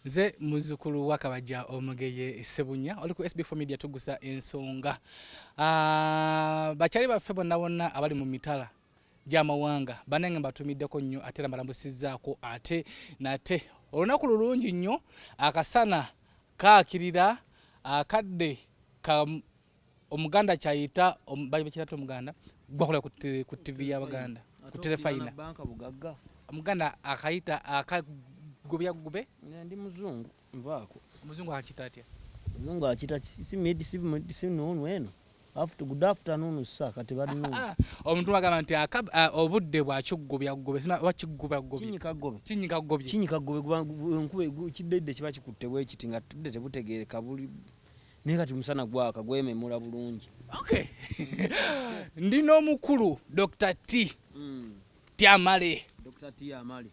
Nze muzukulu wakabajja omugeye Sebunya oli ku SB4 MEDIA tugusa ensonga. Bakyali baffe bonna abali mu mitala gy'amawanga banenge batumiddeko nnyo ate balambusizaako ate nate olunaku lulungi nnyo akasana kaakirira akadde ka omuganda kyayita bakirata omuganda gwakola ku TV y'Abaganda ku telefayina omuganda akayita akagobya gube ndi muzungu nvaako muzungu akita atya muzungu akita si nono eno after good afternoon saka tebadino omuntu agamba nti obudde bwakigobya gube wakigobya gube kinyika gobye nkube kidedde kiba kikutte bwe kiti nga tudde tebutegeereka buli naye kati musana gwaka gwememula bulungi. Okay. Ndino omukulu Dr. Amale. Dr. Amale.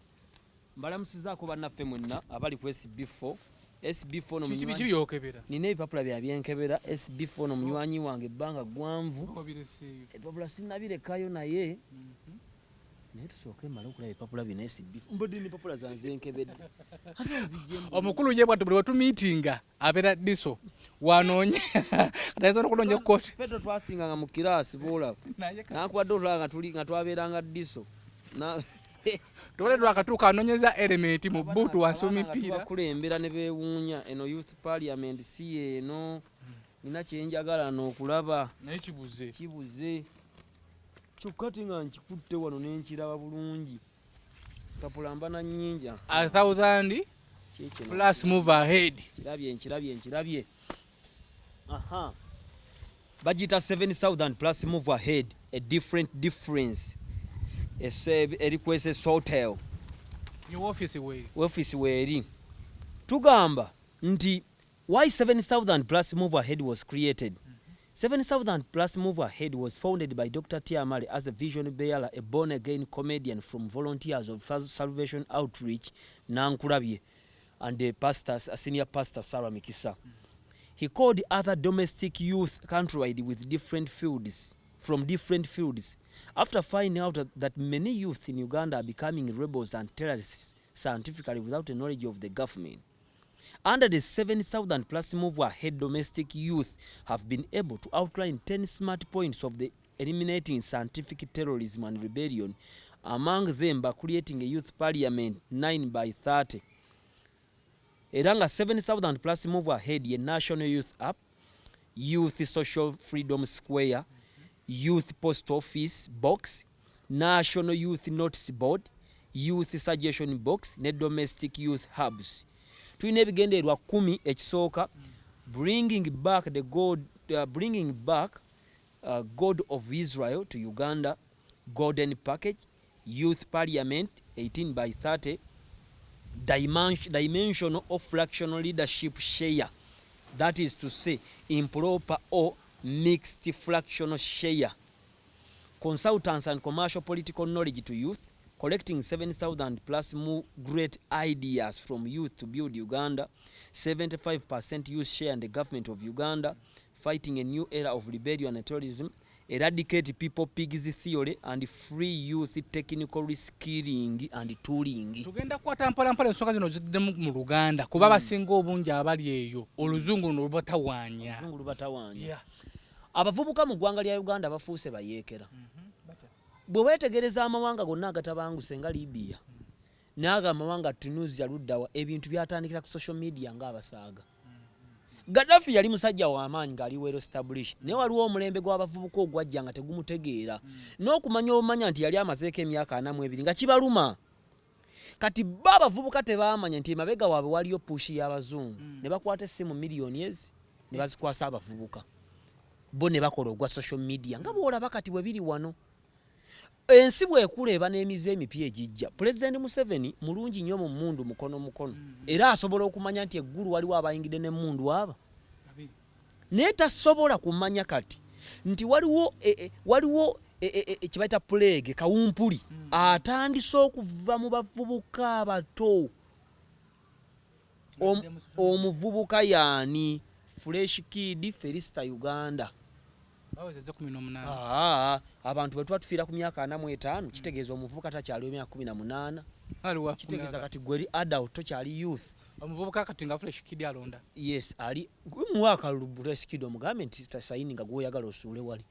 Mbalamusizaako bannaffe mwenna abali ku SB4. SB4 no munywanyi. Kibi yokebera. Nina ebipapula bya byenkebera SB4 no munywanyi wange ebbanga gwanvu. Ebipapula sinnabirekayo naye. Naye tusooke mmale okulaba ebipapula bino SB4. Mbadde n'ebipapula zanze nkebedde. Ate nzijjemu. Omukulu ye bwatu buli watu meetinga abera diso. Wanonye atayinza okulonja kkooti ffe twasinganga mu kiraasi boolaba nakubadde otulaba nga twabeeranga diso toleddwa akatuuka anonyeza elementi mu bbuutu wansi omupiira bakulembera ne beewuunya eno youth parliament si eno nina kyenjagala n'okulaba naye kibuze kyokka ti nga nkikutte wano n'enkiraba bulungi kapulamba na nnyinja 1000 plus move ahead nkirabye aha bajita 7000 plus move ahead a difference request hotel your office weri tugamba nti why 7000 plus move ahead was created. 7000 plus move ahead was founded by Dr. Amale as a vision bearer, a born again comedian from volunteers of Salvation Outreach Nankurabye and a senior pastor Sarah Mikisa. He called other domestic youth countrywide with different fields. After finding out that many youth in Uganda are becoming rebels and terrorists scientifically without the knowledge of the government. Under the 7000 plus move ahead, domestic youth have been able to outline 10 smart points of the eliminating scientific terrorism and rebellion, among them by creating a youth parliament 9x30. Eranga 7000 plus move ahead ye national youth app, youth social freedom square, youth post office box, national youth notice board, youth suggestion box ne domestic youth hubs. Tulina ebigendererwa 10 ekisooka bringing back God of Israel to Uganda, golden package, youth parliament 18x30, dimension of fractional leadership share, that is to say improper or mixed fractional share, consultants and commercial political knowledge to youth, collecting 7000 plus more great ideas from youth to build Uganda, 75% youth share in the government of Uganda, fighting a new era of rebellion and terrorism, eradicate people pigs theory and free youth technical reskilling and tooling. Tugenda kwata mpala ensonga zino zidde mu Luganda kuba basinga obungi abali eyo oluzungu lubatawaanya. Yeah. Abavubuka mu ggwanga lya Uganda bafuuse bayeekera. Bwe weetegereza amawanga gonna agatabanguse nga Libya n'aga amawanga Tunisia luddawa ebintu byatandikira ku social media ng'abasaaga. Gaddafi yali musajja w'amaanyi ng'ali well established naye waliwo omulembe gw'abavubuka ogwajja nga tegumutegeera n'okumanya obumanya nti yali amazeeko emyaka 42 nga kibaluma. Kati abavubuka tebaamanya nti emabega waabwe waliyo pushi y'abazungu ne bakwata essimu miliyoni ezi ne bazikwasa abavubuka bo ne bakola ogwa social media nga bw'olaba kati bwe biri wano. Ensi bw'ekula eba n'emize emipya egijja. President Museveni mulungi nnyo mu mmundu mukono era asobola okumanya nti eggulu waliwo abayingidde n'emmundu aba naye tasobola kumanya kati nti waliwo kibayita plague kawumpuli atandise okuva mu bavubuka abato. Omuvubuka yaani fresh kid Felista Uganda. Abantu bwe twatufiira ku myaka 45 kitegeeza omuvubuka takyali emyaka 18 kitegeeza kati gweri adult tokyali youth. Omuvubuka kati nga fresh kid alonda. Yes, ali mwaka fresh kid omugambe nti tasayini nga gwoyagala osuule wali.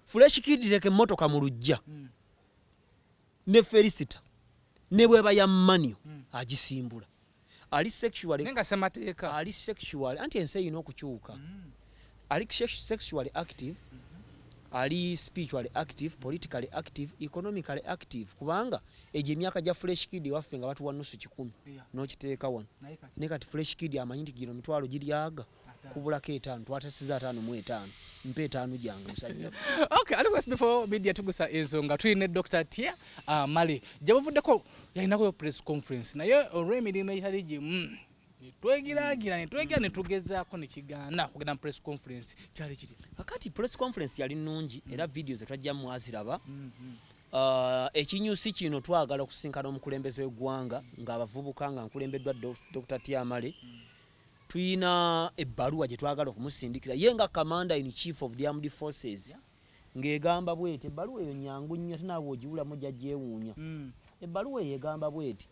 Fresh kid leke motoka mu lujja. Ne Felicita ne bweba ya manio agisimbula. Ali sexually nenga semateeka. Ali sexually anti ense yino okukyuka. Ali sexually active. Ali spiritually active, politically active, economically active. Kubanga eje emyaka ja fresh kid waffe nga batu wanusu 10 n'okiteeka wano. Ne kati fresh kid amanyi nti gino mitwalo giryaga kubulako 5 twatasiza 5 mu 5 mpe 5 jangu musajja. Okay, ali SB4 media tugusa ensonga tuyine Dr. Tia Amale jabavuddeko yalinako press conference naye olw'emirimu etali gimu twegiragira netugezaako nekigaana kugenda press conference kyali kiri akati press conference yali nnungi era videos twajjamu aziraba. Ekinyusi kino twagala okusinkana omukulembeze w'eggwanga ng'abavubuka nga nkulembeddwa Dr. Tia Amale. Tuyina ebbaluwa gye twagala okumusindikira ye nga commander in chief of the armed forces ng'egamba bweti ebbaluwa eyo nyangu nnyo tinaawe ogiwulamu gyajjeewuunya. Ebbaluwa eyo egamba bweti: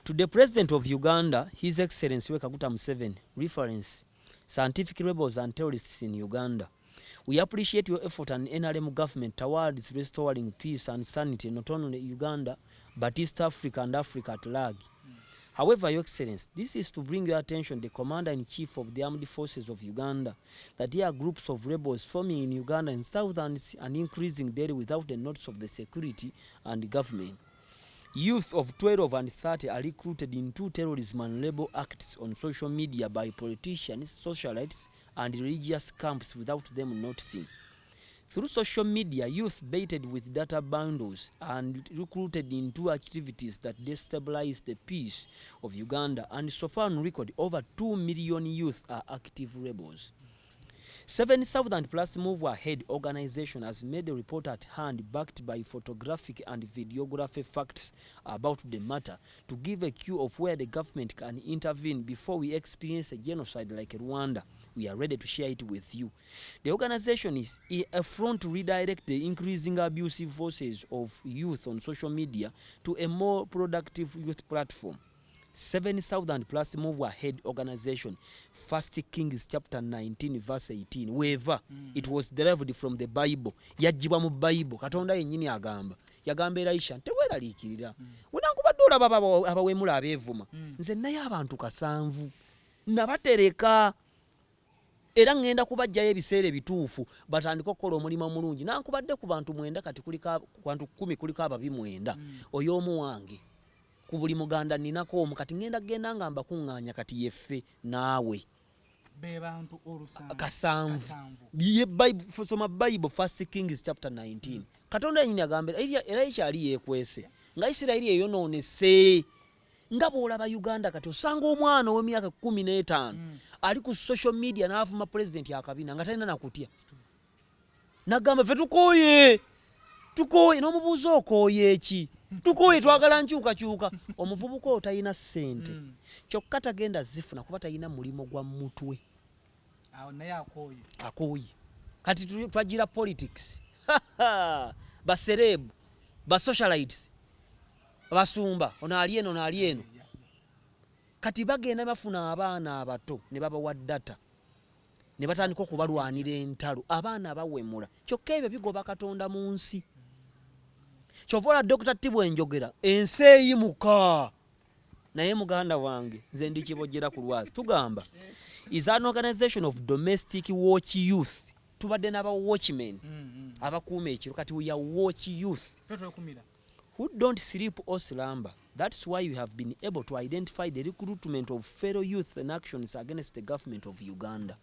To the President of Uganda, His Excellency Kaguta Museveni, reference scientific rebels and terrorists in Uganda. We appreciate your effort and NRM government towards restoring peace and sanity not only in Uganda, but East Africa and Africa at large. However, Your Excellency, this is to bring your attention the Commander-in-Chief of the Armed Forces of Uganda, that there are groups of rebels forming in Uganda and southern and increasing daily without the notice of the security and the government. Youth of 12 and 30 are recruited into terrorism and rebel acts on social media by politicians, socialites, and religious camps without them noticing. Through social media, youth baited with data bundles and recruited into activities that destabilize the peace of Uganda, and so far on record, over 2 million youth are active rebels. 7,000 plus Move Ahead organization has made a report at hand backed by photographic and videographic facts about the matter to give a cue of where the government can intervene before we experience a genocide like Rwanda. We are ready to share it with you. The organization is a front to redirect the increasing abusive voices of youth on social media to a more productive youth platform. 7,000 plus Move Ahead organization, 1 Kings chapter 19 verse 18. Weva, it was derived from the Bible. Yajibwa mu Bible. Katonda yennyini agamba. Yagamba Elisha, teweeraliikirira. Wenankubadde olaba abawemula abeevuma. Nze naye abantu 7 nabatereka. Era ngenda kubajjayo ebiseera ebituufu batandika okukola omulimu omulungi. Nankubadde ku bantu 9 kati kuliko abantu 10 kuliko ababi 9. Oy'omu wange. Ku buli muganda ninako omu kati ngenda nga mbakuŋŋaanya kati yeffe naawe. Be bantu olusanvu. Kasanvu. Ye Bible soma Bible 1 Kings chapter 19. Katonda yennyini agamba era ekyali yeekwese. Nga Isirayiri eyonoonese. Nga bw'olaba Uganda kati osanga omwana ow'emyaka 15 ali ku social media n'avuma president yakabina nga talina nakutya. Nagamba ffe tukooye n'omubuuza okooye eki? Tukooye twagala nkyukakyuka. Omuvubuka otalina ssente. Kyokka tagenda zifuna kuba talina mulimo gwa mutwe. Awo naye akooye. Akooye. Kati twagira politics. Baserebu, basocialites, basumba, onaali eno. Kati bagenda bafuna abaana abato ne babawa data. Ne batandika okubalwanira entalo. Abaana bawemula. Kyokka ebyo bigoba Katonda mu nsi. Chovola Dr. Tibwe njogera ensi eyimuka naye muganda wange nze ndi kibojjera ku lwazi tugamba is an organization of domestic watch youth. Tubadde n'aba watchmen abakuuma ekiro kati we are watch youth who don't sleep or slumber. That's why we have been able to identify the recruitment of fellow youth and actions against the government of Uganda.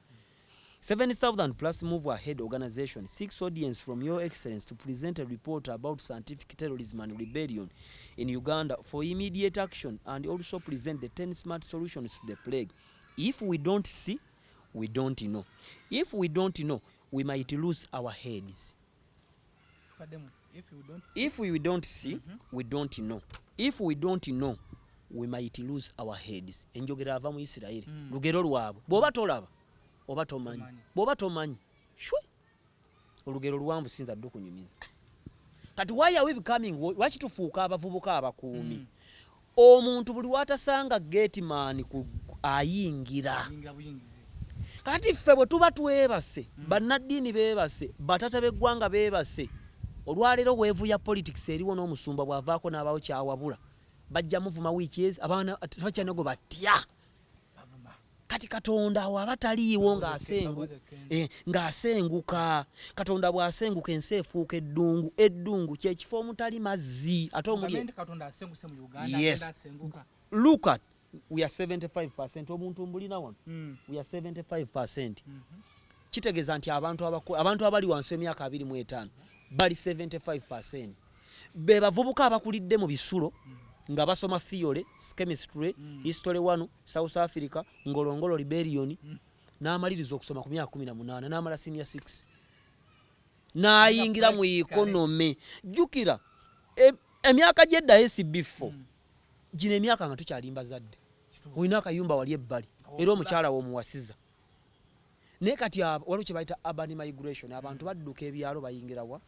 7,000 plus Move Ahead organization seeks audience from Your Excellency to present a report about scientific terrorism and rebellion in Uganda for immediate action, and also present the 10 smart solutions to the plague. If we don't see, we don't know. If we don't know, we might lose our heads. If we don't see, we don't know. If we don't know, we might lose our heads. Enjogera ava mu Isirayiri. Lugero lwabwe. Bw'oba tolaba oba tomanyi. Bw'oba tomanyi shwe olugero luwanvu sinza ddu kunyumiza. kati why are we becoming lwaki tufuuka abavubuka abakuumi omuntu buli watasanga gateman ayingira kati ffe bwe tuba twebase bannaddiini beebase batata b'eggwanga beebase olwaleero weevu ya politics eriwo n'omusumba bw'avaako n'abawo kyawabula bajja muvuma wiiki ezi abaana bakyanago batya kati katonda awo abataliiwo ng'asenguka katonda bw'asenguka ensi efuuka eddungu kyekifo omutali mazzi ate omuli yes look at we are 75% omuntu mbulina wano we are 75% kitegeeza nti abantu abali wansi emyaka 25 bali 75% be bavubuka abakulidde mu bisulo nga basoma theory chemistry history 1 South Africa ngolongolo rebellion n'amaliriza okusoma ku myaka 18 n'amala senior 6 n'ayingira mu economy jukira emyaka gyedda SB4 gino emyaka nga tukyalimba zadde olina akayumba wali ebbali era omukyala w'omuwasiza naye kati waliwo kye bayita urban migration abantu badduka ebyalo bayingira wa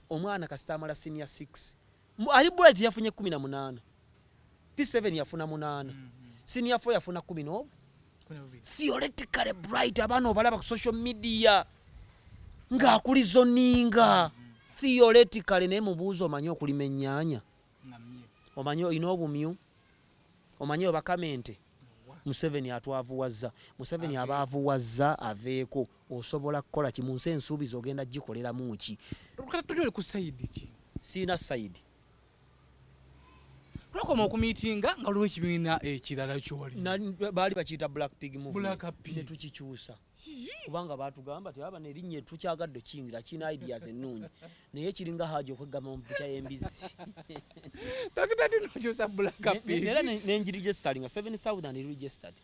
omwana kasita amala senior 6 ali bullet yafunye 18 P7 yafuna 8 senior 4 yafuna 10 theoretically bright abaana obalaba ku social media ng'akulizo ninga theoretically naye mubuuzo omanyi okulima ennyaanya omanyi olina obumyu omanyi obakamente Museveni atwavuwazza Museveni abaavuwazza aveeko osobola kukola ki mu nsi ensuubizo ogenda gikoleramu ki tuli ku sayidi ki siina sayidi tulakoma okumiitinga nga lwe kibiina ekirala kyoli baali bakiyita black pig movement ne tukikyusa kubanga baatugamba nti aba n'erinnya tukyagadde kiyingira kiina ideas ennungi naye kiringa haaji okwegama mu bukya y'embizzi dokita tunokyusa black pig era nengiregistaringa 7,000 registered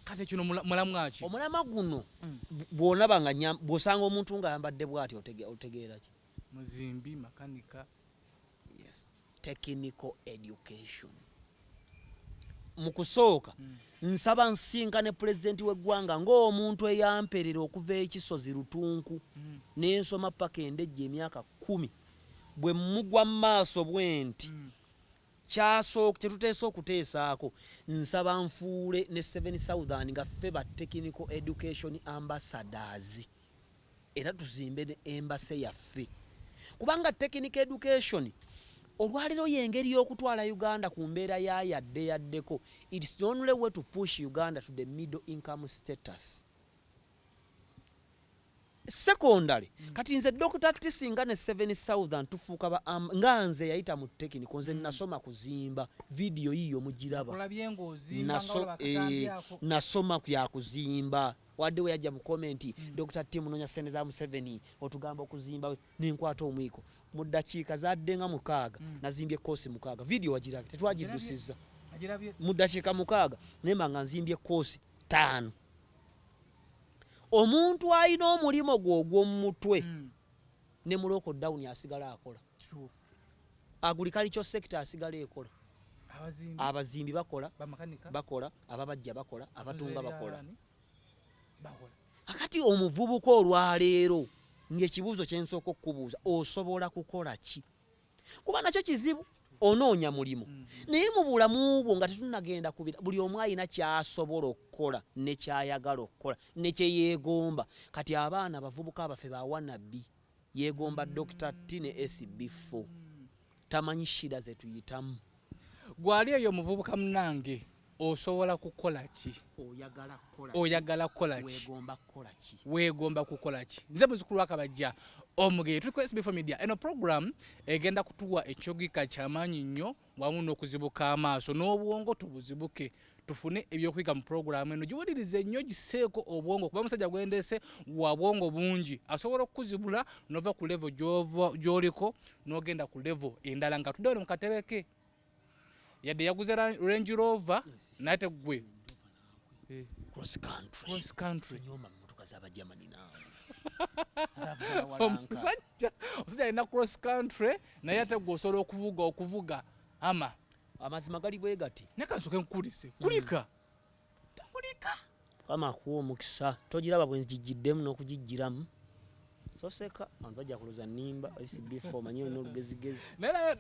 kati kino mulamwa ki omulama guno bw'olaba nga bw'osanga omuntu ng'ayambadde bw'ati otegeera ki muzimbi makanika yes technical education mukusooka nsaba nsinkane pulezidenti w'eggwanga ng'omuntu eyamperera okuva ekisozi lutunku n'ensoma paka endejje emyaka 10 bwe mugwa mu maaso bwenti kyetuteesa okuteesaako nsaba nfuule ne 7,000 nga ffe ba technical education ambassadors era tuzimbe ne embase yaffe kubanga technical education olwaliro y'engeri y'okutwala Uganda ku mbeera yaddeko it's the only way to push Uganda to the middle income status. Secondary kati nze Dr. Tisinga ne 7,000 tufuuka nga nze yayita mu technical nze nasoma kuzimba video yiyo mugiraba nasoma kya kuzimba wadde we yajja mu comment Dr. Tim nonya sente za Museveni otugamba okuzimba n'enkwata omwiko mu dakiika zadde nga 6 nazimbye course 6 video wagirabye tetwagidusizza mu dakiika 6 nemba nga nzimbye course 5 omuntu alina omulimo gw'ogw'omu mutwe ne mu lockdown asigala akola agriculture sector asigala ekola abazimbi bakola ababajja bakola abatunga bakola akati omuvubuka olwaleero ng'ekibuuzo kye nsooka okukubuuza osobola kukola ki kuba nakyo kizibu onoonya mulimu naye mu bulamu bwo nga tetunnagenda kubira buli omu alina ky'asobola okukola ne ky'ayagala okukola ne kye yeegomba kati abaana abavubuka abaffe ba wanabbi yeegomba Dr. T ne SB4 tamanyi shida ze tuyitamu gwali eyo muvubuka munange osobola kukola ki oyagala kukola ki weegomba kukola ki nze muzukulu wa Kabajja omugere tuli ku SB4 MEDIA eno program egenda kutuwa ekyogika ky'amaanyi nnyo wamu n'okuzibuka amaaso n'obwongo tubuzibuke tufune ebyokuyiga mu program eno giwulirize nnyo giseeko obwongo kuba musajja gwendese wa bwongo bungi asobola okukuzibula nova ku level gy'oliko n'ogenda ku level endala nga tudde mu katebe ke yadde yaguze Range Rover nate gwe cross country nyoma motoka za Germany nawe omusajja alina cross country naye ate gwe osobola okuvuga amazima gali bwe gati nekansooke nkulise kulika kama kuwa omukisa togiraba bwe nzigiddemu n'okugijjiramu soseka abantu bajja kuluza nimba SB4 manyo n'olugezigezi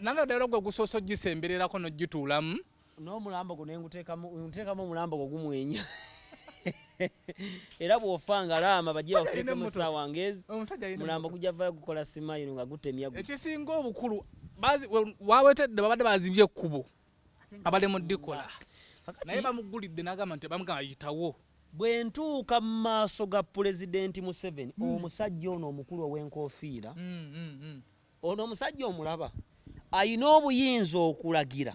nanga dero gwe gusoso gisembererako no gitulamu n'omulambo guno nteekamu omulambo gwo gumwenya era bw'ofanga laama bagiye bakuteekemu ssaawa ngezi mulambo gujja vaayo gukola simayiro nga gutemya ekisinga obukulu wawetedde babadde bazibye ekkubo abali mu ddikola naye bamugulidde n'agamba nti bamugamba yitawo bwe ntuuka mu maaso ga pulezidenti Museveni omusajja ono omukulu ow'enkofiira ono omusajja omulaba ayina obuyinza okulagira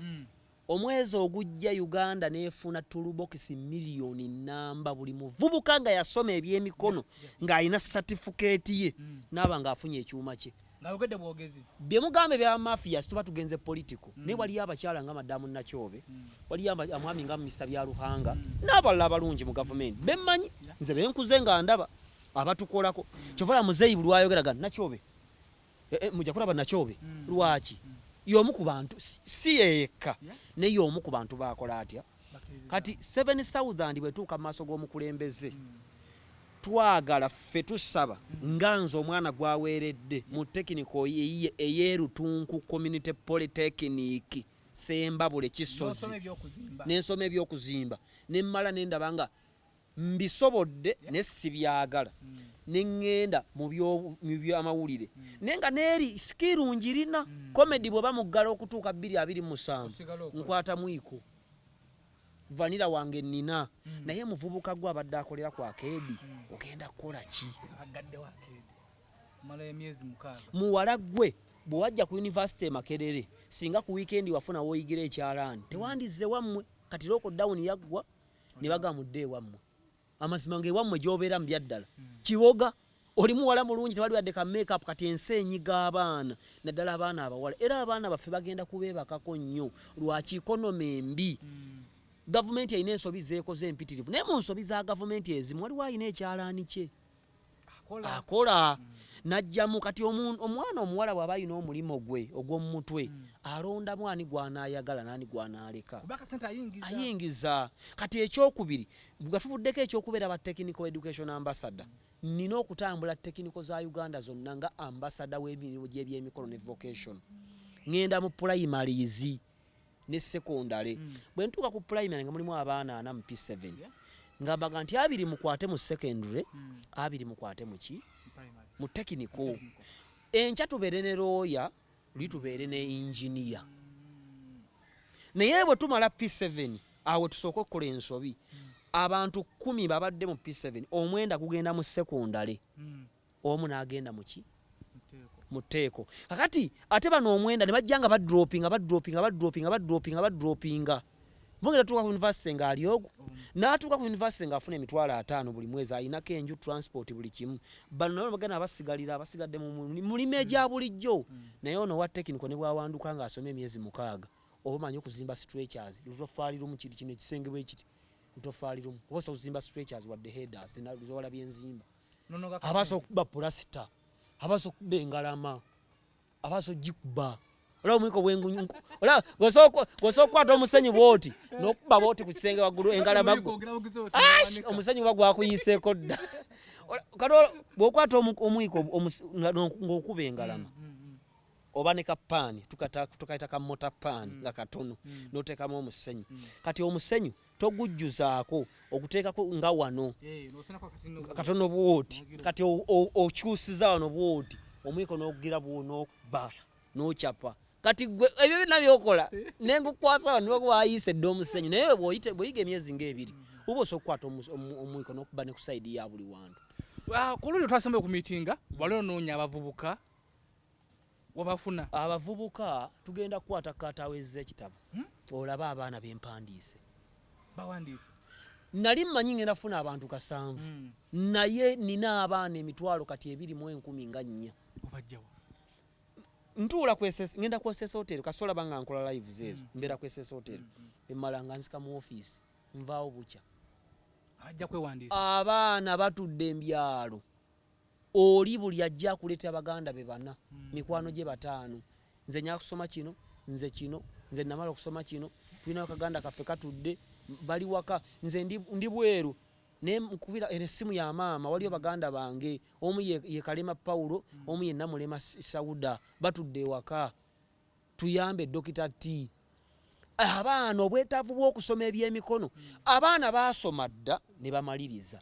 omwezi ogujja Uganda neefuna tulubokisi miliyoni namba buli muvubuka nga yasoma ebyemikono ng'ayina satifikeeti ye n'aba ng'afunye ekyuma kye ng'ayogedde bwogezi bye mugambe bya mafiya tuba tugenze politiko naye waliyo abakyala nga madamu Nakyobe waliyo amwami nga Mr. Byaruhanga n'abalala abalungi mu gavumenti bemmanyi nze benkuze nga ndaba abatukolako kyovala muzeeyi buli wayogeraga Nakyobe mujja kulaba Nakyobe lwaki y'omu ku bantu si yekka naye y'omu ku bantu bakola atya kati 7,000 bwetuuka mu maaso g'omukulembeze twagala ffe tusaba nga nze omwana gwaweeredde mu tekiniko ey'erutunku community polytechnic Sembabule Kisozi n'ensoma ebyokuzimba nemmala nendaba nga mbisobodde ne sibyagala nengenda mu byamawulire nenga neri skiru njirina comedy bwe bamuggala okutuuka 227 nkwata mwiko vanira wange nina naye muvubuka gwa abadde akolera kwa Akedi ogenda kukola ki agadde wa Akedi mala emyezi 6 muwala gwe bwe wajja ku university Makerere singa ku weekend wafuna woyigira ekyalaani tewandize wammwe kati lockdown yaggwa ne bagamudde wammwe amazima ngewammwe gy'obeera mbyaddala kiwoga oli muwala mulungi tewali wadde ka make-up kati ensenyi g'abaana naddala abaana abawala era abaana baffe bagenda kubeebakako nnyo lwaki ikonomi embi gavumenti erina ensobi zeekoze empitirivu naye mu nsobi za gavumenti ezimu waliwo alina ekyalaani kye akola najjamu kati omwana omuwala bw'aba alina omulimu gwe ogw'omu mutwe alondamu ani gw'anaayagala n'ani gw'anaaleka ayingiza kati ekyokubiri nga tuvuddeko ekyokubeera ba technical education ambassador nina okutambula technical za Uganda zonna nga ambassador w'emirimu gy'ebyemikono ne vocation ngenda mu primaries ne secondary bwe ntuuka ku primary nga mulimu abaana 4 mu P7 ngabaga nti 2 mukwate mu secondary 2 mukwate mu ki mu technical enkya tubeere ne lawyer litubeere ne engineer naye bwe tumala P7 awo tusooka okukola ensobi abantu 10 babadde mu P7 omwenda gugenda mu secondary omu n'agenda mu ki muteeko kakati ate bano omwenda ne bajjanga badropinga mungera tuuka ku university nga ali ogwo n'atuuka ku university ng'afuna emitwalo 5 buli mwezi ayinako enju transport buli kimu bano nabo bagenda abasigadde mu mulimu egya bulijjo naye ono wa technical ne bwawanduka ng'asoma emyezi 6 oba manyi okuzimba stretchers lutofaali lumu kiri kino ekisenge bwe kiti lutofaali lumu oba osobola okuzimba stretchers wadde headers n'oluzola byenzimba abaso okuba plasita abaso okuba engalama abaso gikuba ola mwiko bwengu ola gosokwata omusenyu bwoti n'okuba bwoti ku kisenge waggulu engalama omusenyu bagwakuyiseeko dda kati bw'okwata omwiko ng'okuba engalama oba ne kapaani tukayita ka mota paani nga katono n'oteekamu omusenyu kati omusenyu togujjuzaako okuteekako nga wano katono bwoti kati okyusiza wano bwoti omwiko n'okugira bwo n'okuba n'okyapa kati gwe ebyo byonna byokola nengukwasa wano nibakubayise dde omusenyu naye bw'oyiga emyezi ng'ebiri uba osobola okukwata omwiko n'okuba ne ku sayidi ya buli wantu ku lulyo twasembe ku miitinga wali onoonya abavubuka wabafuna abavubuka tugenda kukwata kataweza ekitabo olaba abaana b'empandiise bawandiise nali mmanyi ngenda funa abantu 7 naye nina abaana emitwalo kati 2,10 nga 4 obajjawo ntuula kwesesa ngenda kwesesa hotel kasola banga nkola live zezo mbera kwesesa hotel emala nga nsika mu office nvaawo bucha ajja kwewandiisa abaana batudde embyalo oli buli ajja kuleta abaganda be bana mikwano gye 5 nze nya kusoma kino nze namala okusoma kino tulina akaganda kaffe katudde bali waka nze ndi bweru ne mukubira esimu ya maama waliyo baganda bange omu ye Kalema Paulo omu ye Namulema Sauda batudde ewaka tuyambe Dr. T abaana obwetaavu bw'okusoma ebyemikono abaana baasoma dda ne bamaliriza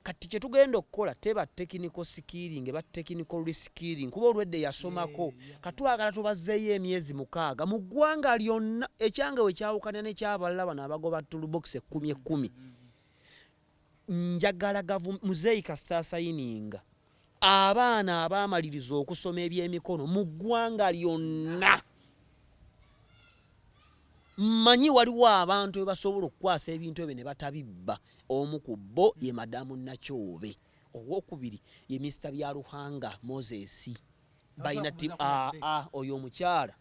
kati kye tugenda okukola teba technical skilling ba technical reskilling kuba olwedde yasomako katwagala tubazzeeyo emyezi 6 mu ggwanga lyonna ekyange we kyawukana ne kyabalala bano abagoba toolbox 10 njagala muzeeyi kasita sayininga abaana abaamaliriza okusoma ebyemikono mu ggwanga lyonna manyi waliwo abantu ebasobola okukwasa ebintu ebyo ne batabibba omu ku bo ye madamu Nakyobe owokubiri ye Mr. Byaruhanga Moses bayina oyo omukyala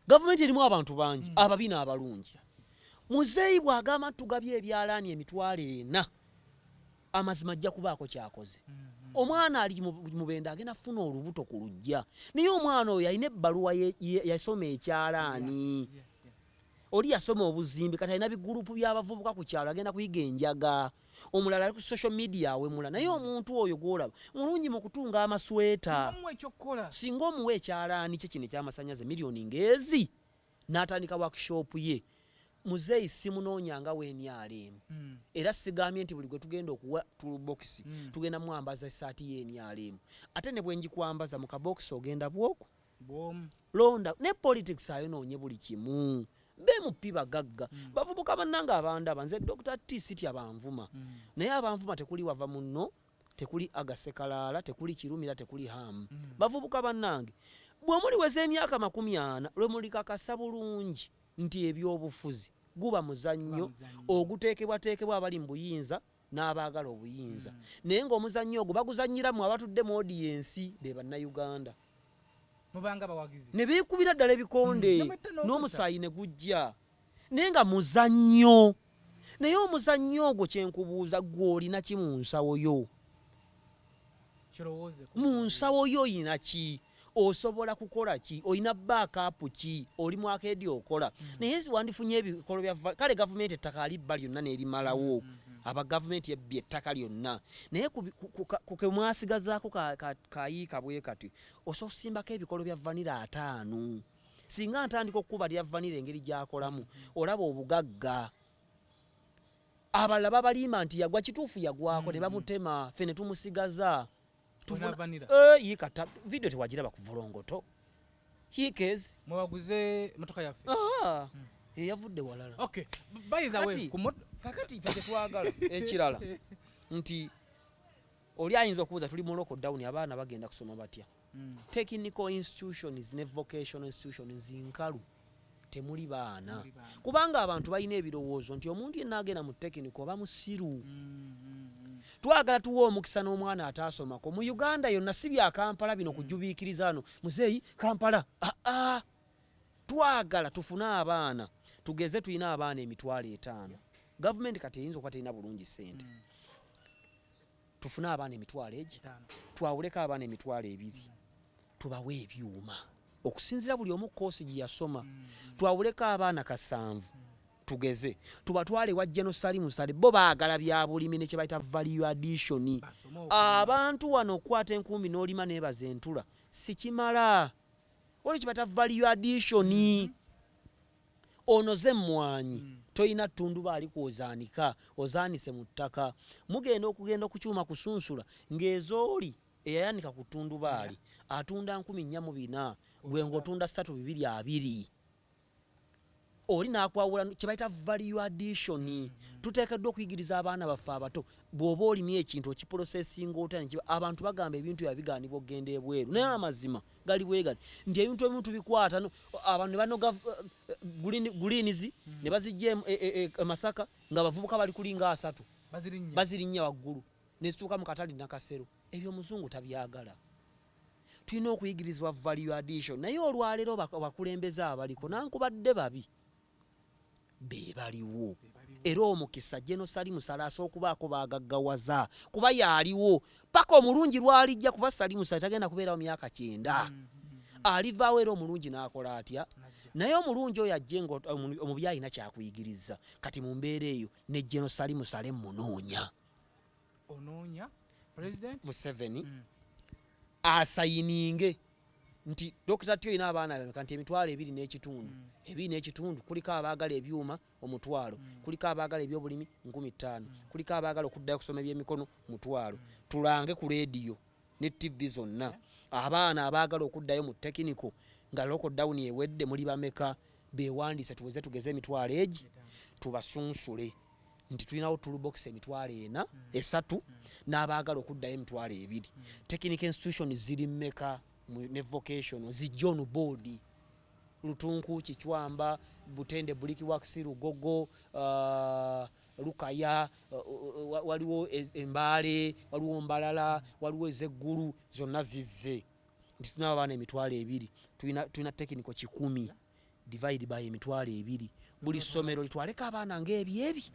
gavumenti erimu abantu bangi ababi n'abalungi muzeeyi bw'agamba tugabye ebyalaani emitwalo 4 amazima ajja kubaako kyakoze omwana ali mu benda agenda funa olubuto ku lujja naye omwana oyo alina ebbaluwa yasoma ekyalaani oli yasoma obuzimbi kati alina bigurupu by'abavubuka ku kyalo agenda kuyiga enjaga omulala ali ku social media awemula naye omuntu oyo gwolaba mulungi mu kutunga amasweta singa omuwa ekyalaani kye kino ekyamasanyaze miliyoni ngezi n'atandika workshop ye muzeeyi simunoonyanga w'enyalemu era sigambye nti buli gwe tugenda okuwa toolbox tugenda mwambaza essaati y'enyalemu ate ne bwe njikwambaza mu kabokisi ogenda bwoko londa ne politics ayonoonye buli kimu be mupi bagagga bavubuka bannanga abandaba nze Dr. T sitya banvuma naye abanvuma tekuli wava munno tekuli agasekalaala tekuli kirumira tekuli hamu bavubuka bannange bwe muli weze emyaka 40 lwe muli kakasa bulungi nti ebyobufuzi guba muzannyo oguteekebwateekebwa abali mu buyinza n'abaagala obuyinza naye ng'omuzannyo ogwo baguzannyira mu abatudde mu audience be bannayuganda ne beekubira ddala ebikonde n'omusaayi ne gujja naye nga muzannyo naye omuzannyo ogwo kyenkubuuza gw'olina ki mu nsawo yo mu nsawo yo oyina ki osobola kukola ki olina backup ki oli mu akedi okola naye wandifunye ebikolo bya kale gavumenti ettaka alibba lyonna n'erimalawo aba gavumenti ebbye ettaka lyonna naye ku mwasigazaako kayiika bwe kati ososimbako ebikolo bya vanira 5 singa ntandika okukuba lya vanira engeri gyakolamu olaba obugagga abalala babalimba nti yagwa kituufu yagwako ne bamutema ffe ne tumusigaza yikata video tewagiraba ku volongoto hikes mwaguze motoka yaffe yavudde walala okay by the way kakati ife twagala ekirala nti oli ayinza okubuuza tuli mu lockdown abaana bagenda kusoma batya technical institutions ne vocational institutions nkalu temuli baana kubanga abantu balina ebirowoozo nti omuntu yenna agenda mu technical oba musiru twagala tuwa omukisa n'omwana ataasomako mu Uganda yonna si bya Kampala bino kujubiikiriza ano muzeeyi Kampala twagala tufune abaana tugeze tulina abaana emitwalo 5 gavumenti kati eyinza okuba terina bulungi ssente tufune abaana emitwalo 5 twawuleko abaana emitwalo 2 tubawe ebyuma okusinzira buli omu koosi gye yasoma twawuleko abaana 7 tugeze tubatwale wa genocide musale bo baagala bya bulimi ne kye bayita value addition abantu wano okwata enkumbi n'olima nebaza entula sikimala oli kye bayita value addition onoze mmwanyi toyina ttundubaali kwozaanika ozaanise mu ttaka mugenda okukyuma kusunsula ng'ezooli eyayanika ku ttundubaali atunda 14,400 gwe ng'otunda 3,220 oli nakwawula kye bayita value addition tuteekeddwa okuyigiriza abaana baffe abato bw'oba olimye ekintu okiprosesinga otya abantu bagamba ebintu yabigaanibwa okgenda ebweru naye amazima gali bwegali nti ebintu ebimu tubikwata abantu ne banoga greens ne bazijja Masaka nga bavubuka bali kulinga 3 bazirinnya waggulu ne zituuka mu katali nakasero ebyo omuzungu tabyagala tulina okuyigirizibwa value addition naye olwaleero bakulembeze abaliko nankubadde babi be baliwo era omukisa genocide musalaasa okubaako bagaggawaza kuba yaliwo paka omulungi lwalijja kuba Salimu Sali tagenda kubeerawo myaka 9 alivaawo era omulungi n'akola atya naye omulungi oyo ajje nga omubi alina kyakuyigiriza kati mu mbeera eyo ne General Musale munoonya onoonya President Museveni asayininge nti Dr. Tio ina abaana bameka nti emitwalo 2.5 kuliko abaagala ebyuma omutwalo kuliko abaagala ebyobulimi 15,000 kuliko abaagala okuddayo kusoma ebyemikono mutwalo tulange ku radio ne TV zonna abaana abaagala okuddayo mu technical nga lockdown ewedde muli bameka bewandiise tuweze tugeze emitwalo egi tubasunsule nti tulinawo toolbox emitwalo 3 n'abaagala okuddayo emitwalo 2 technical institution ziri mmeka ne vocational zijja board Lutunku Kichwamba Butende Buliki Works Lugogo Lukaya waliwo Embale waliwo Mbalala waliwo Ezeggulu zonna zizze nti tuna abaana emitwalo 2 tulina technical 10 divide by emitwalo 2 buli ssomero litwaleka abaana ng'ebyebi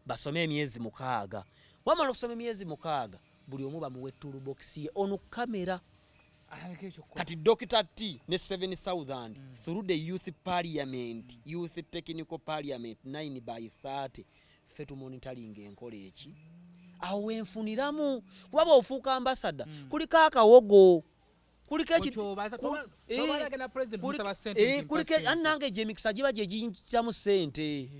basome emyezi 6 wamala okusoma emyezi 6 buli omu bamuwe toolbox ye ono kamera kati Dr. T ne 7,000 through the youth parliament youth technical parliament 9 by 30 fetu monitoring enkola eki awo wenfuniramu kuba ofuuka ambassador kuliko akawogo kuliko annange gyemikisa giba gye giyingizamu ssente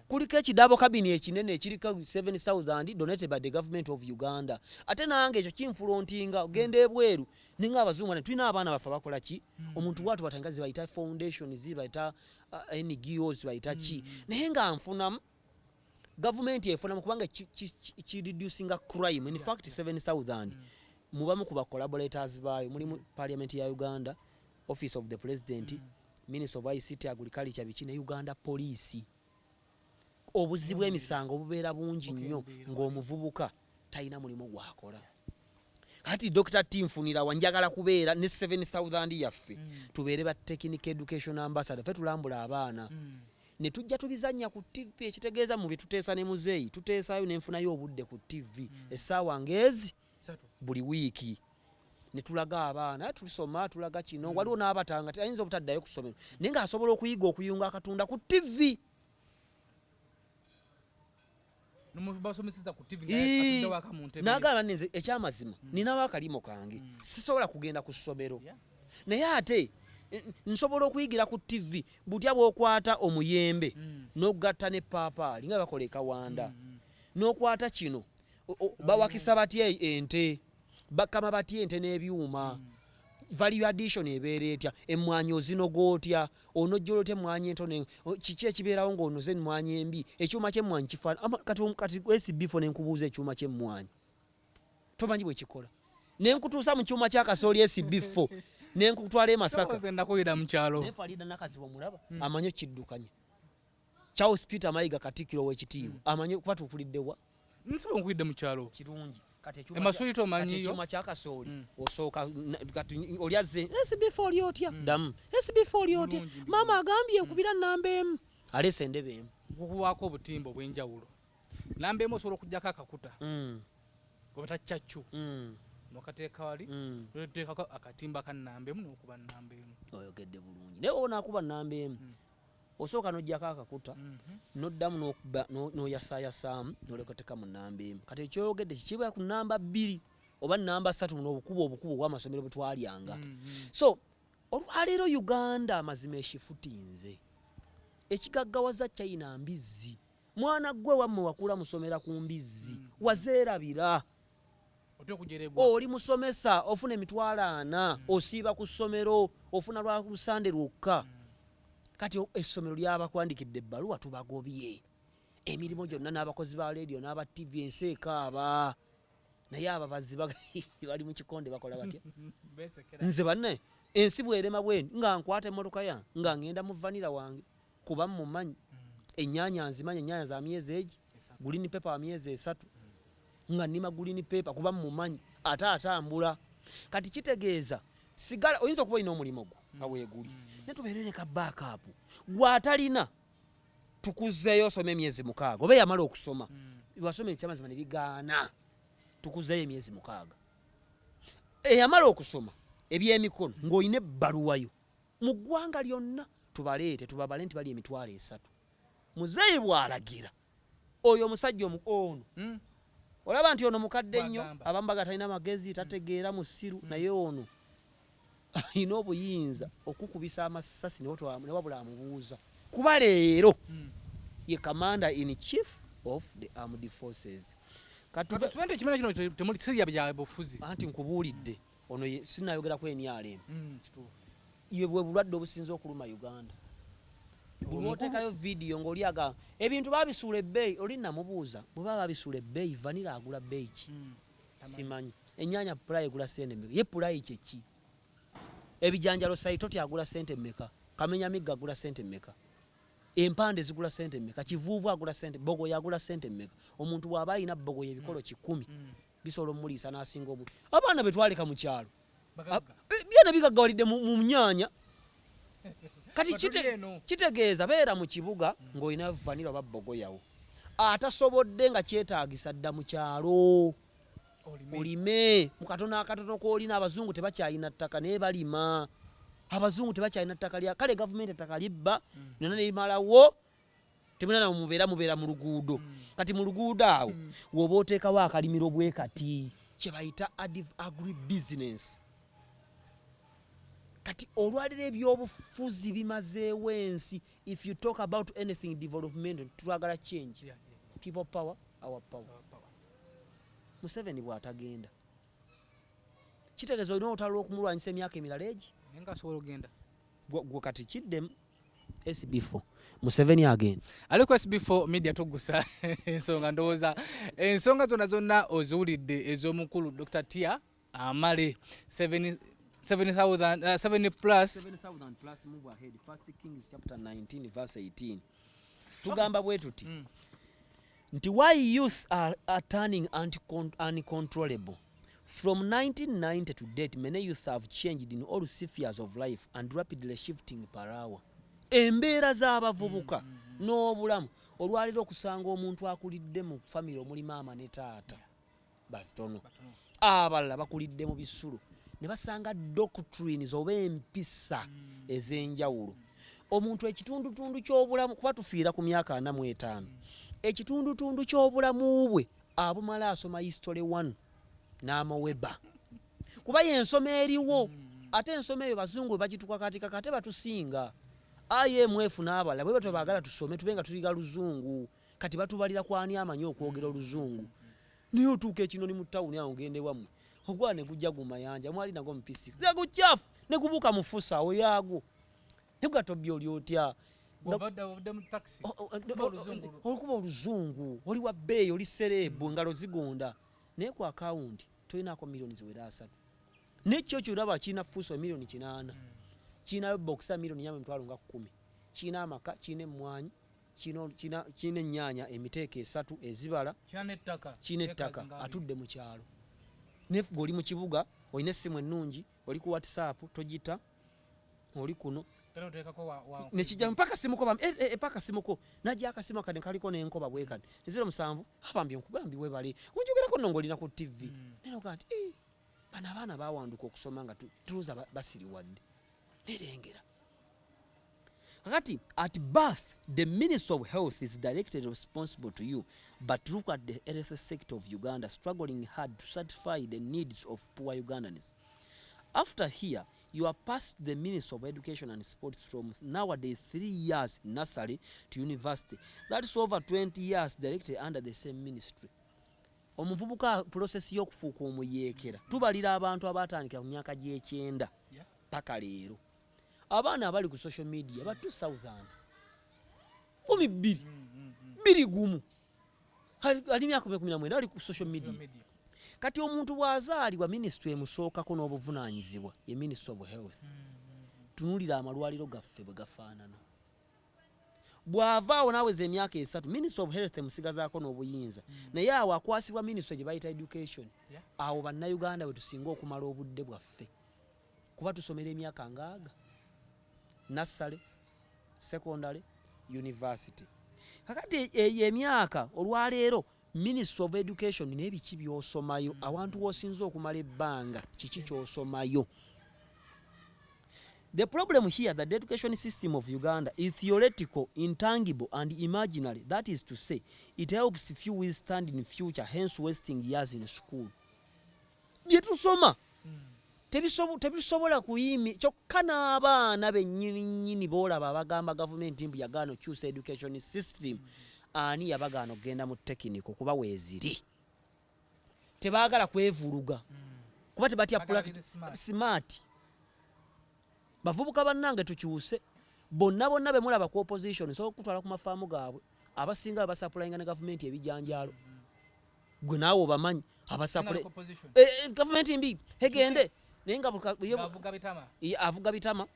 kuliko ekidabo kabini ekinene ekiriko 7,000 donated by the government of Uganda ate nange ekyo kinfulontinga ogenda ebweru ninga abazungu ne tulina abaana bafa bakola ki omuntu watu batangazi bayita foundation zibayita NGOs bayita ki naye nga nfunamu government efunamu kubanga ki reducing crime in fact 7,000 mubamu kuba collaborators bayo mulimu parliament ya Uganda office of the president minister of ICT agriculture bikine Uganda police obuzibu emisango obubeera bungi nnyo ng'omuvubuka talina mulimu gwakola kati Dr. T nfunira wanjagala kubeera ne 7,000 yaffe tubeere ba technical education ambassador fe tulambula abaana ne tujja tubizanya ku TV ekitegeeza mu bituteesa ne muzeeyi tuteesaayo n'enfunayo obudde ku TV essaawa ngezi buli wiiki ne tulaga abaana tulisoma tulaga kino waliwo n'abatanga ayinza obutaddayo ku ssomero naye ng'asobola okuyiga okuyunga akatunda ku TV nagala nze ekyamazima ninawo akalimo kange sisobola kugenda ku ssomero naye ate nsobola okuyigira ku TV butya bw'okwata omuyembe n'ogatta ne paapaali nga bakola ekawanda n'okwata kino bawakisa batya ente bakama batya ente n'ebyuma value addition ebeera etya emmwanyi ozinogootya onojjolote emmwanyi entone kiki ekibeerawo ng'onoze emmwanyi embi ekyuma ky'emmwanyi kifaana kati SB4 nenkubuuza ekyuma ky'emmwanyi tomanyi bwe kikola nenkutuusa mu kyuma ky'akasooli SB4 nenkutwala Masaka nefalida nakaziba omulaba amanye kiddukanye Charles Peter Mayiga Katikkiro w'ekitiibwa amanye kuba tukuliddewa nsiba nkuidde mu kyalo kirungi emasuli tomanyiyo ekyuma ky'akasooli osooka olyaze SB4 lyotya ddamu SB4 lyotya maama agambye enkubira nnamba emu aleese endebe emu kukubaako obutimba obw'enjawulo nnamba emu osobola okugjako akakuta obata caccu nokateeka wali noteekako akatimba ka nnamba emu n'okuba nnamba emu oyogedde bulungi naye oba naakuba nnamba emu osooka n'oggyako akakuta n'oddamu n'oyasaayasaamu n'olekoteka mu nnamba emu kati ekyoyogedde kikiba ku nnamba 2 oba nnamba 3 n'obukubo obw'amasomero bwe twalyanga so olwaleero Uganda amazima ekifutinze ekigaggawaza China mbizzi mwana gwe wammwe wakula musomera ku mbizzi wazeerabira oli musomesa ofuna emitwalo 4 osiiba ku ssomero ofuna lwa lusande lwokka kati essomero lyabakwandikidde ebbaluwa tubagobye emirimu gyonna n'abakozi ba radio n'aba TV ensi ekaaba naye ababazi bali mu kikonde bakola batya nze banne ensi bwerema bweni nga nkwata emmotoka yange nga ngenda mu vanira wange kuba mmumanyi ennyanya nzimanya ennyanya za myezi egi gulini pepa wa myezi 3 nga nima gulini pepa kuba mmumanyi ate atambula kati kitegeeza sigala oyinza okuba ina omulimu gwo nga weeguli ne tubeere ne ka backup gwatalina tukuzeeyo osome emyezi 6 oba yamala okusoma wasoma ekyamazima ne bigaana tukuzeeyo emyezi 6 eyamala okusoma ebyemikono ng'oyina ebbaluwayo mu ggwanga lyonna tubaleete tubabale nti bali emitwalo 3 muzeeyi bw'alagira oyo omusajja ono olaba nti ono mukadde nnyo abamu baga talina magezi tategeera musiru naye ono alina obuyinza okukubisa amasasi ne wabula amubuuza kuba leero ye commander in chief of the armed forces katubende kimena kino temuli sirya bya bufuzi anti nkubuulidde ono sinayogera ku NRM ye bwe bulwadde obusinze okuluma Uganda bulotekayo video ng'oliaga ebintu babisuula ebbeeyi oli namubuuza bwe baba babisuula ebbeeyi vanilla agula bbeeyi ki simanyi ennyanya pulayi egula sente mmeka ye pulayi kyeki ebijanjalo saitoti agula sente mmeka kamenya migga agula sente mmeka empande zigula sente mmeka kivuuvu agula sente bogoya agula sente mmeka omuntu bw'aba alina bogoya ebikolo 10 bisobola omuliisa n'asinga omu abaana betwaleka mu kyalo byana bigaggawalidde mu nnyanya kati kitegeeza beera mu kibuga ng'olina vanira oba bogoyawo atasobodde nga kyetaagisa dda mu kyalo olime mu katono akatono k'olina abazungu tebakyalina ttaka naye balima abazungu tebakyalina ttaka lya kale gavumenti ettaka libba nona nelimalawo temuna mubeera mu luguudo kati mu luguudo awo woba oteekawo akalimiro bwe kati kye bayita agri business kati olwalira ebyobufuzi bimazeewo ensi if you talk about anything development twagala change people power our power Museveni bw'atagenda kitegeeza olina olutalo lw'okumulwanyisa emyaka emirala egi nenga asobola ogenda gwe kati kiddemu SB4 Museveni agenda aliko SB4 media tugusa ensonga ndowooza ensonga zonna oziwulidde ez'omukulu Dr. Tia Amale 7,000 plus move ahead. First Kings chapter 19 verse 18 tugamba bwe tuti nti why youth are turning uncontrollable. From 1990 to date, many youth have changed in all spheres of life and rapidly shifting per hour. Embeera z'abavubuka n'obulamu olwaliro okusanga omuntu akulidde mu family omuli maama ne taata basitono abalala bakulidde mu bisulo ne basanga doctrines oba empisa ez'enjawulo. Omuntu ekitundutundu ky'obulamu kuba tufiira ku myaka 45 ekitundutundu ky'obulamu bwe abumala asoma history 1 n'amaweba kuba yensoma eriwo ate ensoma eyo bazungu bagitukakatika kate batusinga IMF n'abala bwe batwe baagala tusome tubenga tuliga luzungu kati batubalira kwani amanyi okwogera oluzungu niyo tuuka ekinoni mu tawuni awo ngende wammwe ogwa ne gujja gumayanja mwali nago mu P6 zago chafu ne kubuka mu fusa awo yago ne gatobyo lyotya olikuba oluzungu oli wa bbeeyi oli serebu ngalo zigonda naye ku akawunti toyinaako milioni ziwera 3 nekyo kyolaba kiina fuso milioni 8 kiina boxa milioni 10 kiina amaka kiina emmwanyi kiina ennyaanya emiteeko 3 ezibala kiina ettaka atudde mu kyalo nefuga oli mu kibuga olina essimu ennungi oli ku WhatsApp togita oli kuno nekijja mpaka simuko paka simuko najja akasimo kane kaliko n'enkoba bwe kati 07 abambi nkubambi webale unjogerako nongolina ku TV neno kati bana abaana bawanduka okusoma nga tuuza basiriwadde nerengera kakati at birth the Minister of Health is directly responsible to you, but look at the health sector of Uganda struggling hard to satisfy the needs of poor Ugandans. After here, you are past the Minister of Education and Sports from nowadays 3 years nursery to university. That's over 20 years directly under the same ministry. Omuvubuka process y'okufuuka omuyeekera tubalira abantu abatandikira ku myaka gy'ekyenda paka leero abaana abali ku social media ba 2000 biri gumu ali myaka 19 ali ku social media kati omuntu bwazaalibwa ministry emusookako n'obuvunaanyizibwa ye Minister of Health tunulira amalwaliro gaffe bwe gafaanana bw'avaawo naaweza emyaka 3 Minister of Health emusigazaako n'obuyinza naye awo akwasibwa ministry gye bayita education awo bannayuganda bwe tusinga okumala obudde bwaffe kuba tusomera emyaka ngaaga nursery secondary university kakati emyaka olwaleero Ministry of Education n'ebiki by'osomayo awantu w'osinza okumala ebbanga kiki ky'osomayo The problem here that the education system of Uganda is theoretical, intangible, and imaginary. That is to say, it helps few withstand in future, hence wasting years in school. Yetusoma. Tebisobola kuyimi kyokka n'abaana bennyini boolaba bagamba gavumenti mbu yagaana okyusa education system ani yabagaana okgenda mu tekiniko kuba weeziri tebaagala kwevuluga kuba tebatya smart bavubuka bannange tukyuse bonna be mulaba ku opposition so okutwala ku mafaamu gaabwe abasinga basapulayinga ne gavumenti ebijanjaalo gwe naawe obamanyi abasapulay gavumenti mbi hegende avuga bitama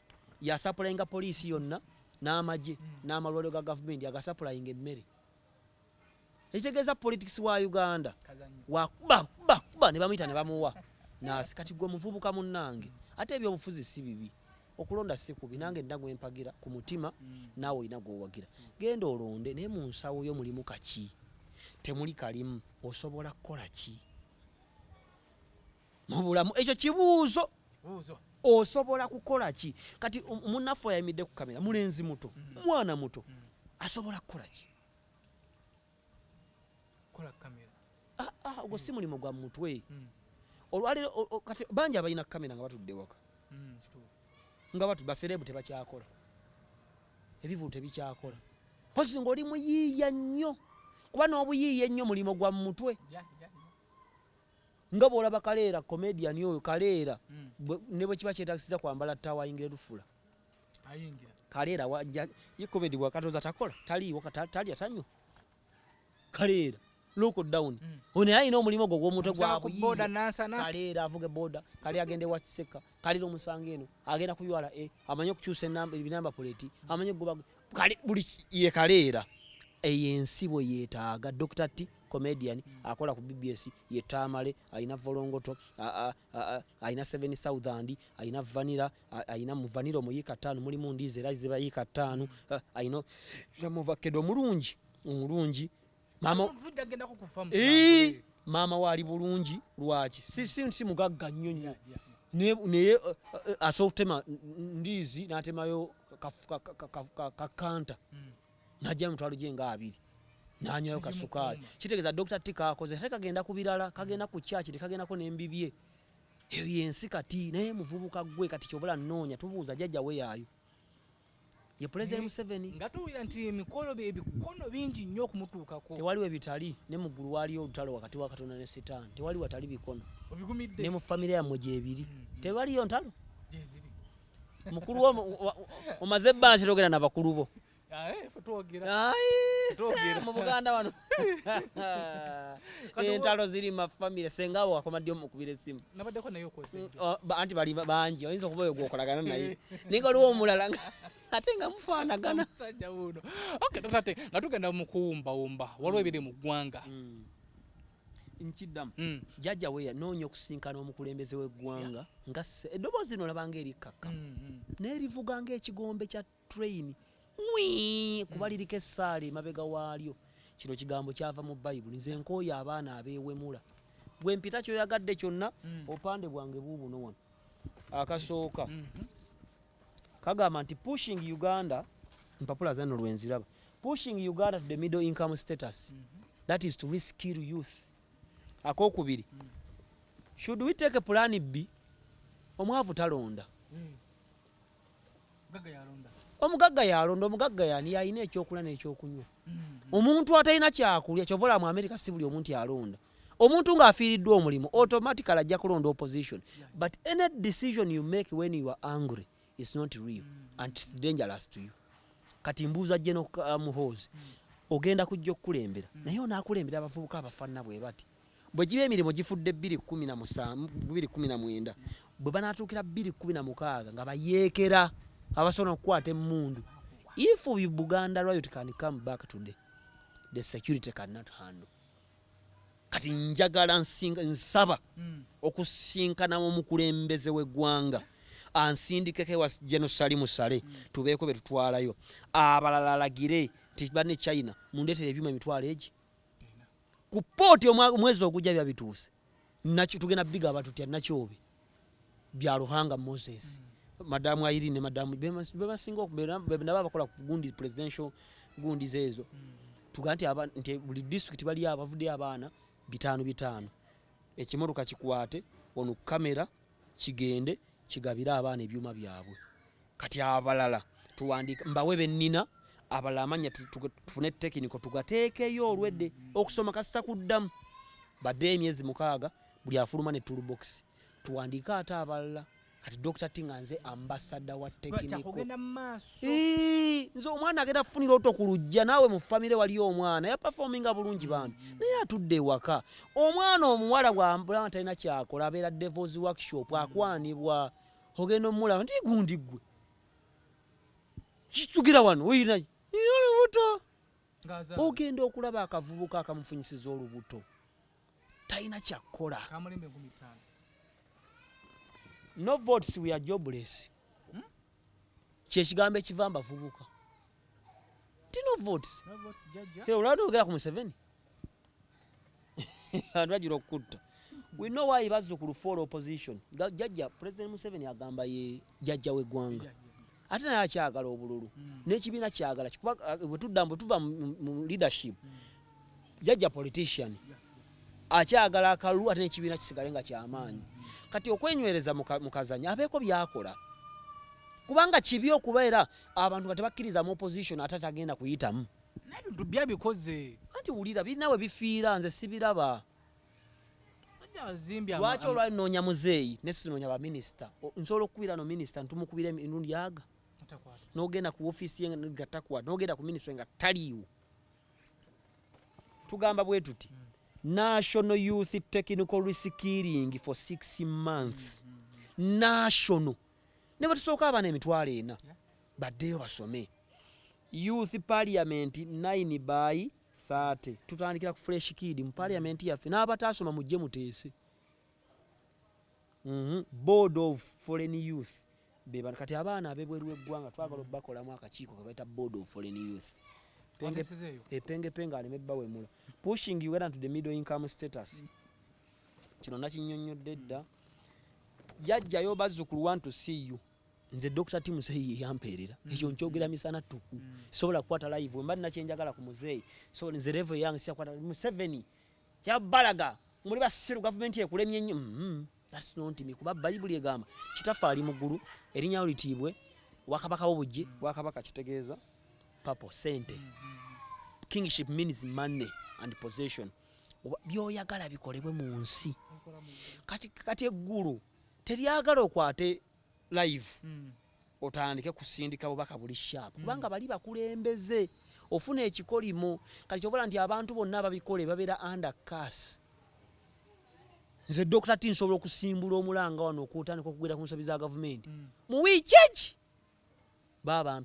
yasapulayinga poliisi yonna n'amagye n'amalwaliro ga gavumenti agasapulayinga emmere ekitegeeza politics wa Uganda wakuba ne bamuyita ne bamuwa nasi kati gwe muvubuka munnange ate ebyobufuzi si bibi okulonda si kubi nange ndagwe empagira ku mutima naawe olina gwowagira genda olonde naye mu nsawo yo mulimu kaki temuli kalimu osobola kukola ki mubulamu ekyo kibuuzo osobola kukola ki kati munaffe yayimidde ku kamera mulenzi muto mwana muto asobola kukola ki kola kamera ogwo si mulimu gwa mutwe olwaliro kati bangi abalina kamera nga batudde waka nga batu baserebu tebakyakola ebivu tebikyakola pozi ng'oli muyiiya nnyo kuba n'obuyiiya ennyo mulimo gwa mutwe nga bw'olaba Kaleera comedian oyo Kaleera ne bwe kiba kyetaagisiza kwambala ttaawo ayingira lufula Kaleera wajja ye comedy bwakatoza takola taliiwo talya tanywa Kaleera local down one ayina omulimu gwo gw'omutwe gwabwe Kaleera avuge boda Kaleera agende watseka Kaleera omusanga eno agenda kuywala amanye okukyusa enamba plate amanye kugoba buli ye Kaleera eyensibo yeetaaga Dr. T comedian akola ku BBS yetta Amale ayina volongoto ayina 7000 ayina vanilla ayina muvanilo muyika 5 mulimu ndize raize bayika 5 ayino yamuvakedo omulungi mama agenda kukufamu mama wali bulungi lwaki si mugagga nnyo naye asoftema ndizi n'atemayo kakanta najja mutwalo jenga abiri nanyoyo kasukali kitegeeza Dr. T kakoze kagenda ku birala kagenda ku church kagenda ko n'embibye eyo yensi kati naye muvubuka gwe kati kyobula nnoonya tubuuza jjajja we yaayo ye President Museveni ngatuwira nti emikolo ebikono bingi nnyo okumutuukako tewaliwo ebitali ne mu ggulu waliyo olutalo wakati wa Katonda ne Setaani tewali watali bikono obigumidde ne mu famire yammwe gyebiri tewaliyo ntalo gyeziri mukulu omaze ebbansi togera n'abakulu bo mu Buganda wano entalo ziri mafamire senga wakomadde omukubira essimu nabaddeko naye okwese anti bali bangi oyinza okuba oyo gwokolagana naye ninga oliwo omulala ate nga mufaanagana musajja wuno tate nga tugenda mu kuwumbawumba waliwo ebiri mu ggwanga nkiddamu jjajja we yanoonya okusinkana omukulembeze w'eggwanga nga eddoboozi lino olabanga erikkakka naye rivuga ng'ekigombe kya train kuba liriko essaala emabega waalyo kino kigambo kyava mu Bayibuli nze nkooyo abaana abeewemula gwe mpita kyoyagadde kyonna obupande bwange buubuno wano akasooka kagamba nti pushing Uganda mpapula zano lwenziraba pushing Uganda to the middle income status that is to reskill youth akokubiri should we take a plan B omwavu talonda omugagga omugagga yani yalina ekyokula n'ekyokunywa omuntu atalina kyakulya kyovola mu America si buli omuntu alonda omuntu ng'afiiriddwa omulimu automatically ajja kulonda opposition but any decision you make when you are angry is not real and it's dangerous to you kati mbuuza General Muhoozi ogenda kujja okukulembera naye onaakulembera abavubuka abafaanana bwe bati bwe giba emirimu gifudde 2019 bwe banaatuukira 2016 nga bayeekera abasobola okukwata emmundu if Buganda riot can come back today the security cannot handle kati njagala nsaba okusinkana omukulembeze w'eggwanga ansindikeko wa General Musale tubeeko betutwalayo abalala alagire tibane China mundetere ebyuma emitwalo egi ku pooti omwezi ogujja bya bituuse nakyo tugenda biga abatutya nakyobe bya Ruhanga Moses madamu Irene madamu bebasinga okubeera nabo abakola ku gundi presidential gundi zezo tuganti nti buli district bali abavudde abaana 5 ekimotoka kikwate ono kamera kigende kigabira abaana ebyuma byabwe kati abalala tuwandika mbawe bennina abalala amanya tufune technical tugateekeyo olwedde okusoma kasita kuddamu badde emyezi 6 buli afuluma ne toolbox tuwandika ate abalala kati Dr. Tinganze ambassador wa technical nzo omwana agenda kufunira oto kulujja nawe mu family wali omwana ya performinga bulungi bantu naye atudde waka omwana omuwala bwambula talina kyakola abeera devils workshop akwanibwa ogenda omulaba ndi gundi gwe kitugira wano oyina olubuto ogenda okulaba akavubuka akamufunyisiza olubuto talina kyakola kamulimbe 15 no votes we are jobless kyekigambo ekiva mbavubuka no votes olwado ogera ku Museveni andwajira okutta we know why bazzukulu for opposition jajja President Museveni agamba ye jajja w'eggwanga ate naye akyagala obululu n'ekibiina kyagala bwe tuva mu leadership jajja politician akyagala akalu ate n'ekibiina kisigale nga kyamaanyi kati okwenywereza mu kazanya abeeko byakola kubanga kibi okubeera abantu batebakkiriza mu opposition ate tagenda kuyitamu n'ebintu byabikoze anti wulira birinawe bifiira nze sibiraba lwaki olwanoonya muzeeyi nesinoonya baminisita nsobola okukubira no minisita ntumukubira emirundi yaga n'ogenda ku ofiisi ye nga takwata n'ogenda ku minisita nga taliiwo tugamba bwe tuti National Youth Technical Reskilling for 6 months national ne batusooka abaana emitwalo 4 baddeyo basome Youth Parliament 9 by 30 tutandikira ku fresh kid mu parliament yaffe n'abatasoma mujje muteese Board of Foreign Youth beba kati abaana abebweru eggwanga twagala okubakolamu akakiiko kabaita Board of Foreign Youth penge aleme bawemula pushing Uganda to the middle income status kino nakinyonnyodde dda jajjayo bazzukulu want to see you nze Dr. Timuseyi yampeerera ekyo nkyogera misana tuku sobola kukwata live wemba nakyenjagala ku muzeeyi so nze level yange siyakwata Museveni yabalaga muli basiru government ekulemye nnyo that's not me kuba Bible egamba kitafa ali mugulu erinnya litibwe wakabaka wobujje wakabaka kitegeeza papo sente kingship means money and possession byoyagala bikolebwe mu nsi kati eggulu teryagala okwate live otandike kusindika bubaka buli sharp kubanga bali bakulembeze ofuna ekikolimo kati kyobola nti abantu bonna ababikole babeera under curse nze Dr. Tin nsobola okusimbula omulanga wano okutandika okugenda ku nsobi za government mu wicheji baba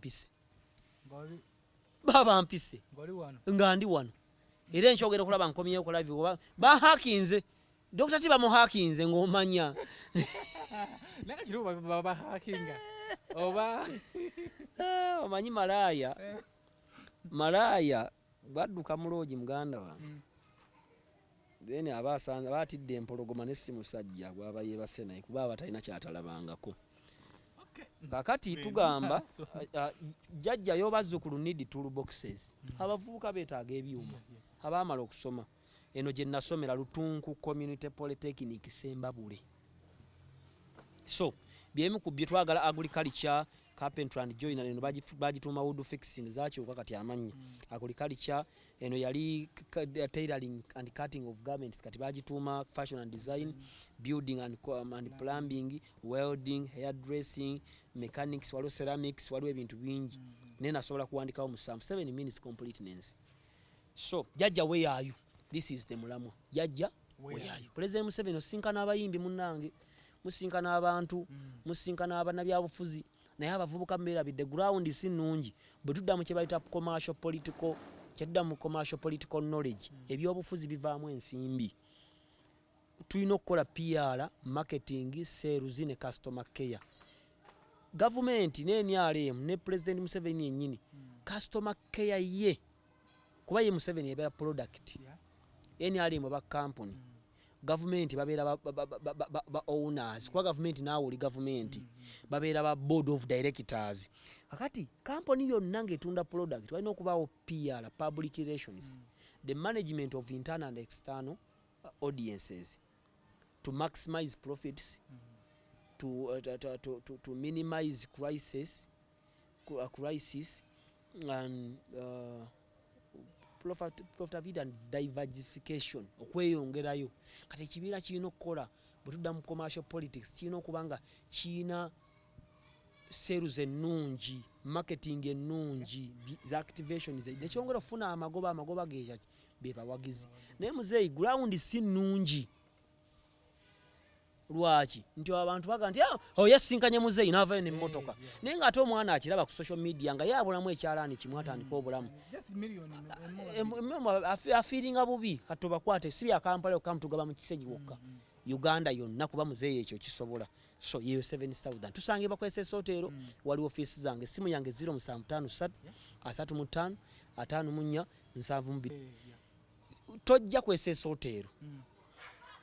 mpise nga ndi wano era enkyogera okulaba nkomyeyo ku live oba bahakinze Dr. Tiba muhakinze ng'omanya nakiro baba hakinga oba omanyi malaya badduka muloji muganda wa then abasanza batidde empologoma nesimu sajja gwaba yebase naye kuba batalina kyatalabangako kakati tugamba jajja yo bazzukulu need toolboxes abavubuka beetaaga ebyuma abaamala okusoma eno gye nasomera Lutunku Community Polytechnic Sembabule so byemu ku bye twagala agriculture carpentry and joinery eno bagituuma wood fixing zakyuka kati amanya agriculture eno yali tailoring and cutting of garments kati bagituuma fashion and design building and plumbing welding hairdressing mechanics waliwo ceramics waliwo ebintu bingi naye nasobola kuwandikawo mu 7 minutes completeness so jajja where are you this is the mulamwa jajja where are you President Museveni osinkana abayimbi munnange musinkana abantu musinkana abannabyabufuzi naye abavubuka mbeera bidde ground si nnungi bwe tuddamu kye bayita commercial political knowledge ebyobufuzi bivaamu ensimbi tulina okukola PR marketing sales ne customer care government ne NRM ne President Museveni yennyini customer care ye kuba ye Museveni yabeera product NRM aba company government babeera ba owners kwa government naawe oli government babeera ba board of directors akati company yonna ng'etunda product walina okubaawo PR public relations the management of internal and external audiences to maximize profits to minimize crisis and profitability and diversification okweyongerayo kati ekibiina kirina okukola bwe tudda mu commercial politics kirina okuba nga kirina sales ennungi marketing ennungi za activations nekyongera okufuna amagoba gekyaki bebawagizi naye muzeeyi ground si nnungi lwaki nti abantu baga nti yasinkanye muzeeyi n'avayo n'emmotoka naye ng'ate omwana akiraba ku social media nga yabulamu ekyalaani kimu atandika obulamu afiiringa bubi kati obakwate si bya Kampala okamutugaba mu Kisegi wokka Uganda yonna kuba muzeeyi ekyo kisobola so yeyo 7000 tusange bakwesesa hotero wali office zange simu yange 0753 35 54 72 tojja kwesesa hotero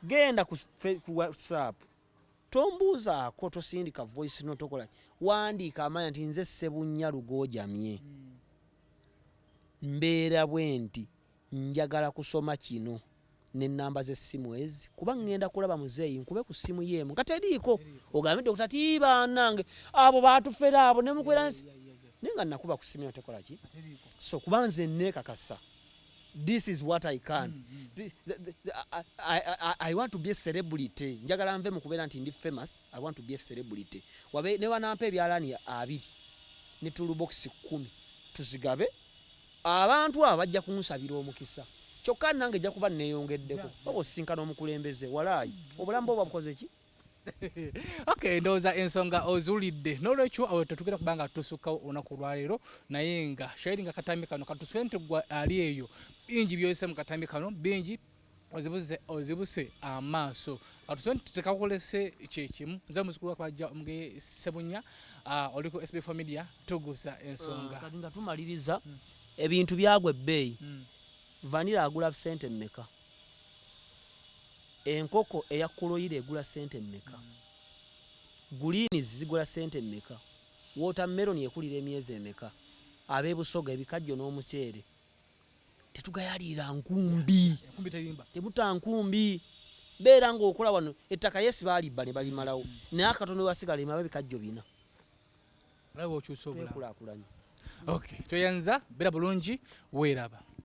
genda ku WhatsApp tombuuzaako tosindika voice note okola wandiika amanya nti nze Ssebunya Lugojamye mbeera bwenti njagala kusoma kino n'ennamba z'essimu ezi kuba ngenda kulaba muzeeyi nkube ku ssimu yeemu nga teriiko ogambe Dr. Tibanange abo baatufera abo ne mukwera naye nga nakuba ku ssimu yeemu tekola ki so kuba nze neekakasa this is what I can I want to be a celebrity njagala nve mu kubeera nti ndi famous I want to be a celebrity wabe ne wanampa ebyalaani 2 ne toolbox 10 tuzigabe abantu abo bajja kunsabira omukisa kyokka nange jja kuba neeyongeddeko oba osinkana omukulembeze walaayi obulamu bwo bukoze ki okay ndowooza ensonga ozulidde n'olwekyo awo tetugenda kubanga tusukka olunaku lwaleero naye nga shairi nga katambi kano katusubire nti gwe ali eyo bingi byoyise mu katambi kano bingi ozibuse amaaso katusubire nti tekakolese kyekimu nze muzukulu wakabajja omuge Ssebunya oli ku SB4 MEDIA tugusa ensonga kati nga tumaliriza ebintu byagwa ebbeeyi vanilla agula sente mmeka enkoko eya kuloyire egula sente mmeka greens zigula sente mmeka watermelon ekulira emyezi emeka abeebusoga ebikajjo n'omuceere tetugayalira nkumbi temuta nkumbi beera ng'okola wano ettaka yesi baalibba ne balimalawo naye akatono wasigala emabe ebikajjo 4 olaba okyusa obulamu kulaakulanye okay toyanza beera bulungi weeraba